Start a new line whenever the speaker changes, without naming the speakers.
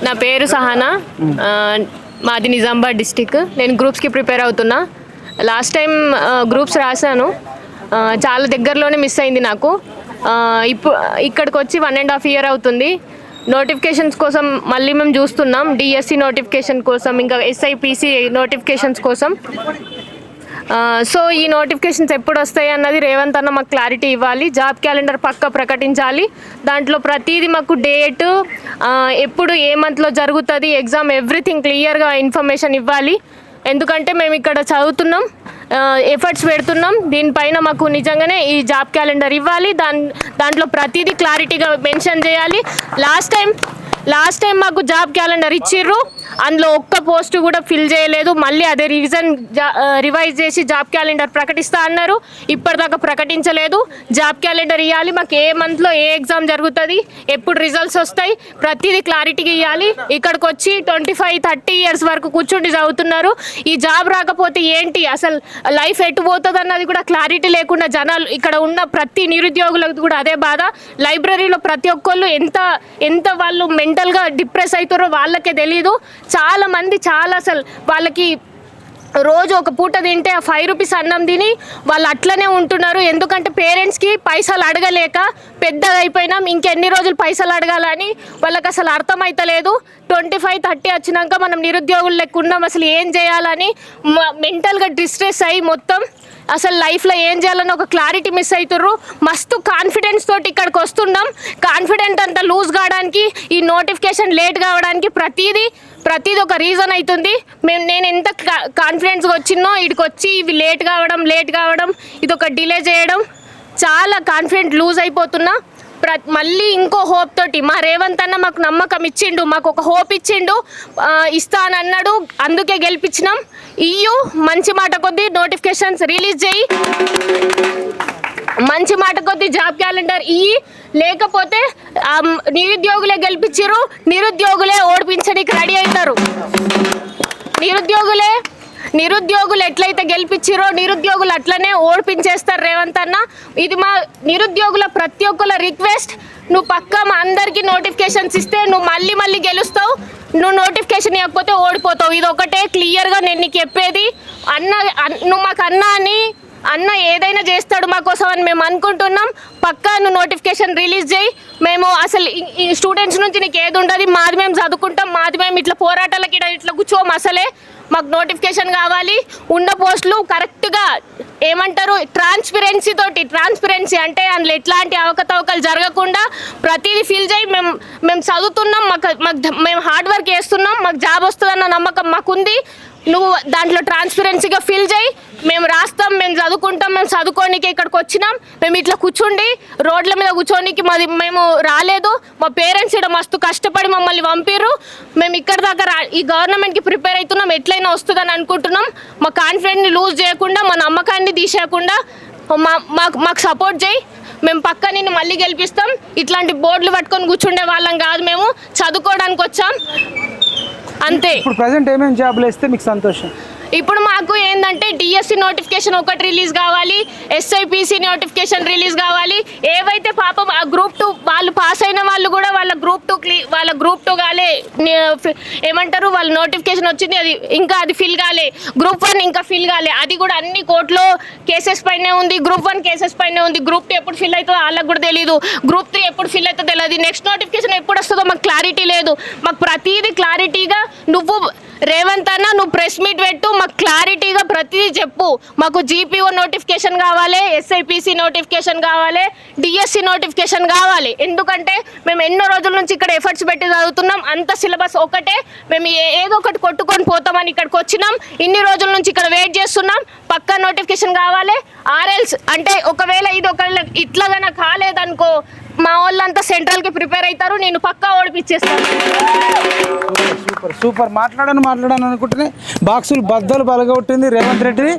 నా పేరు సహానా. మాది నిజామాబాద్ డిస్టిక్. నేను గ్రూప్స్కి ప్రిపేర్ అవుతున్నా. లాస్ట్ టైం గ్రూప్స్ రాశాను, చాలా దగ్గరలోనే మిస్ అయింది నాకు. ఇప్పుడు ఇక్కడికి వచ్చి 1.5 year అవుతుంది. నోటిఫికేషన్స్ కోసం మళ్ళీ మేము చూస్తున్నాం, డిఎస్సి నోటిఫికేషన్ కోసం, ఇంకా ఎస్ఐపిసి నోటిఫికేషన్స్ కోసం. సో ఈ నోటిఫికేషన్స్ ఎప్పుడు వస్తాయి అన్నది రేవంత్ అన్న మాకు క్లారిటీ ఇవ్వాలి. జాబ్ క్యాలెండర్ పక్కా ప్రకటించాలి. దాంట్లో ప్రతిదీ మాకు డేటు, ఎప్పుడు ఏ మంత్లో జరుగుతుంది ఎగ్జామ్, ఎవ్రీథింగ్ క్లియర్గా ఇన్ఫర్మేషన్ ఇవ్వాలి. ఎందుకంటే మేము ఇక్కడ చదువుతున్నాం, ఎఫర్ట్స్ పెడుతున్నాం. దీనిపైన మాకు నిజంగానే ఈ జాబ్ క్యాలెండర్ ఇవ్వాలి. దాంట్లో ప్రతిదీ క్లారిటీగా మెన్షన్ చేయాలి. లాస్ట్ టైం మాకు జాబ్ క్యాలెండర్ ఇచ్చిర్రు, అందులో ఒక్క పోస్ట్ కూడా ఫిల్ చేయలేదు. మళ్ళీ అదే రివైజ్ చేసి జాబ్ క్యాలెండర్ ప్రకటిస్తా అన్నారు, ఇప్పటిదాకా ప్రకటించలేదు. జాబ్ క్యాలెండర్ ఇవ్వాలి. మాకు ఏ మంత్లో ఏ ఎగ్జామ్ జరుగుతుంది, ఎప్పుడు రిజల్ట్స్ వస్తాయి, ప్రతిదీ క్లారిటీగా ఇవ్వాలి. ఇక్కడికి వచ్చి 25-30 years వరకు కూర్చుండి చదువుతున్నారు. ఈ జాబ్ రాకపోతే ఏంటి, అసలు లైఫ్ ఎటు పోతుంది అన్నది కూడా క్లారిటీ లేకుండా జనాలు, ఇక్కడ ఉన్న ప్రతి నిరుద్యోగులకు కూడా అదే బాధ. లైబ్రరీలో ప్రతి ఒక్కళ్ళు ఎంత వాళ్ళు మెంటల్గా డిప్రెస్ అవుతారో వాళ్ళకే తెలియదు. చాలా మంది అసలు వాళ్ళకి రోజు ఒక పూట తింటే ఆ 5 rupees అన్నం తిని వాళ్ళు అట్లనే ఉంటున్నారు. ఎందుకంటే పేరెంట్స్కి పైసలు అడగలేక పెద్దగా అయిపోయినాం, ఇంకెన్ని రోజులు పైసలు అడగాలని వాళ్ళకి అసలు అర్థమవుతలేదు. 25-30 వచ్చినాక మనం నిరుద్యోగులు లెక్క ఉన్నాం, అసలు ఏం చేయాలని మెంటల్గా డిస్ట్రెస్ అయ్యి మొత్తం అసలు లైఫ్లో ఏం చేయాలని ఒక క్లారిటీ మిస్ అవుతుర్రు. మస్తు కాన్ఫిడెన్స్ తోటి ఇక్కడికి వస్తున్నాం. కాన్ఫిడెంట్ అంతా లూజ్ కావడానికి, ఈ నోటిఫికేషన్ లేట్ కావడానికి ప్రతిదీ ఒక రీజన్ అవుతుంది. నేను ఎంత కాన్ఫిడెన్స్గా వచ్చినో ఇక్కడికి వచ్చి ఇవి లేట్ కావడం ఇది ఒక డిలే చేయడం, చాలా కాన్ఫిడెంట్ లూజ్ అయిపోతున్నా. మళ్ళీ ఇంకో హోప్ తోటి మా రేవంత్ అన్న మాకు నమ్మకం ఇచ్చిండు, మాకు ఒక హోప్ ఇచ్చిండు, ఇస్తానన్నాడు, అందుకే గెలిపించినాం. మంచి మాట కొద్దీ నోటిఫికేషన్స్ రిలీజ్ చేయి, మంచి మాట కొద్దీ జాబ్ క్యాలెండర్ లేకపోతే నిరుద్యోగులే గెలిపించారు, నిరుద్యోగులే ఓడిపించడానికి రెడీ అవుతారు. నిరుద్యోగులు ఎట్లయితే గెలిపించారో నిరుద్యోగులు అట్లనే ఓడిపించేస్తారు రేవంత్ అన్న. ఇది మా నిరుద్యోగుల ప్రతి ఒక్కళ్ళ రిక్వెస్ట్. నువ్వు పక్కా మా అందరికీ నోటిఫికేషన్స్ ఇస్తే నువ్వు మళ్ళీ గెలుస్తావు, నువ్వు నోటిఫికేషన్ ఇవ్వకపోతే ఓడిపోతావు. ఇది ఒకటే క్లియర్గా నేను నీకు చెప్పేది. నువ్వు మాకు అన్న ఏదైనా చేస్తాడు మా కోసం అని మేము అనుకుంటున్నాం. పక్కా నువ్వు నోటిఫికేషన్ రిలీజ్ చేయి. మేము అసలు ఈ స్టూడెంట్స్ నుంచి నీకు ఏది ఉండదు, మాది మేము చదువుకుంటాం, మాది మేము ఇట్లా పోరాటాలకి ఇట్లా కూర్చోము. అసలే మాకు నోటిఫికేషన్ కావాలి. ఉన్న పోస్టులు కరెక్ట్గా ఏమంటారు ట్రాన్స్పరెన్సీ అంటే అందులో ఎట్లాంటి అవకతవకలు జరగకుండా ప్రతిదీ ఫిల్ చేయి. మేము చదువుతున్నాం, మేము హార్డ్ వర్క్ చేస్తున్నాం, మాకు జాబ్ వస్తుందన్న నమ్మకం మాకుంది. నువ్వు దాంట్లో ట్రాన్స్పరెన్సీగా ఫిల్ చేయి. మేము రాస్తాం, మేము చదువుకుంటాం, మేము చదువుకోనికి ఇక్కడికి వచ్చినాం. మేము ఇట్లా కూర్చుండి రోడ్ల మీద కూర్చోనికి మేము రాలేదు. మా పేరెంట్స్ ఇక్కడ మస్తు కష్టపడి మమ్మల్ని పంపిర్రు. మేము ఇక్కడ దాకా ఈ గవర్నమెంట్కి ప్రిపేర్ అవుతున్నాం, ఎట్లయినా వస్తుందని అనుకుంటున్నాం. మా కాన్ఫిడెంట్ని లూజ్ చేయకుండా, మా నమ్మకాన్ని తీసేయకుండా మాకు సపోర్ట్ చేయి. మేము పక్క నిన్ను మళ్ళీ గెలిపిస్తాం. ఇట్లాంటి బోర్డులు పట్టుకొని కూర్చుండే వాళ్ళం కాదు, మేము చదువుకోవడానికి వచ్చాం అంతే.
ఇప్పుడు ప్రెజెంట్ ఏమేమి జాబ్లు ఇస్తే మీకు సంతోషం?
ఇప్పుడు మాకు ఏంటంటే డిఎస్సి నోటిఫికేషన్ ఒకటి రిలీజ్ కావాలి, ఎస్ఐపిసి నోటిఫికేషన్ రిలీజ్ కావాలి. ఏవైతే పాపం ఆ Group 2 వాళ్ళు పాస్ అయిన వాళ్ళు కూడా వాళ్ళ గ్రూప్ టూ కాలే, ఏమంటారు, వాళ్ళ నోటిఫికేషన్ వచ్చింది, అది ఫిల్ కాలే. Group 1 ఇంకా ఫిల్ కాలే, అది కూడా అన్ని కోర్టులో కేసెస్ పైనే ఉంది. Group 1 కేసెస్ పైనే ఉంది. Group 2 ఎప్పుడు ఫిల్ అవుతుందో వాళ్ళకి కూడా తెలియదు. Group 3 ఎప్పుడు ఫిల్ అవుతుందో తెలియదు. నెక్స్ట్ నోటిఫికేషన్ ఎప్పుడు వస్తుందో మాకు క్లారిటీ లేదు. మాకు ప్రతిదీ క్లారిటీగా నువ్వు రేవంత్ అన్న నువ్వు ప్రెస్ మీట్ పెట్టు, మాకు క్లారిటీగా ప్రతిదీ చెప్పు. మాకు జీపీఓ నోటిఫికేషన్ కావాలి, ఎస్ఐపిసి నోటిఫికేషన్ కావాలి, డిఎస్సి నోటిఫికేషన్ కావాలి. ఎందుకంటే మేము ఎన్నో రోజుల నుంచి ఇక్కడ ఎఫర్ట్స్ పెట్టి చదువుతున్నాం. అంత సిలబస్ ఒకటే, మేము ఏదో ఒకటి కొట్టుకొని పోతామని ఇక్కడికి వచ్చినాం. ఇన్ని రోజుల నుంచి ఇక్కడ వెయిట్ చేస్తున్నాం. పక్కా నోటిఫికేషన్ కావాలి. ఆర్ఎల్స్ అంటే ఒకవేళ ఇది ఇట్లాగా కాలేదనుకో, మా వాళ్ళంతా సెంట్రల్కి ప్రిపేర్ అవుతారు, నేను పక్కా ఓడిపించేస్తాను.
సూపర్ మాట్లాడాను అనుకుంటేనే బాక్సులు బద్దలు బలగొట్టింది రేవంత్ రెడ్డి.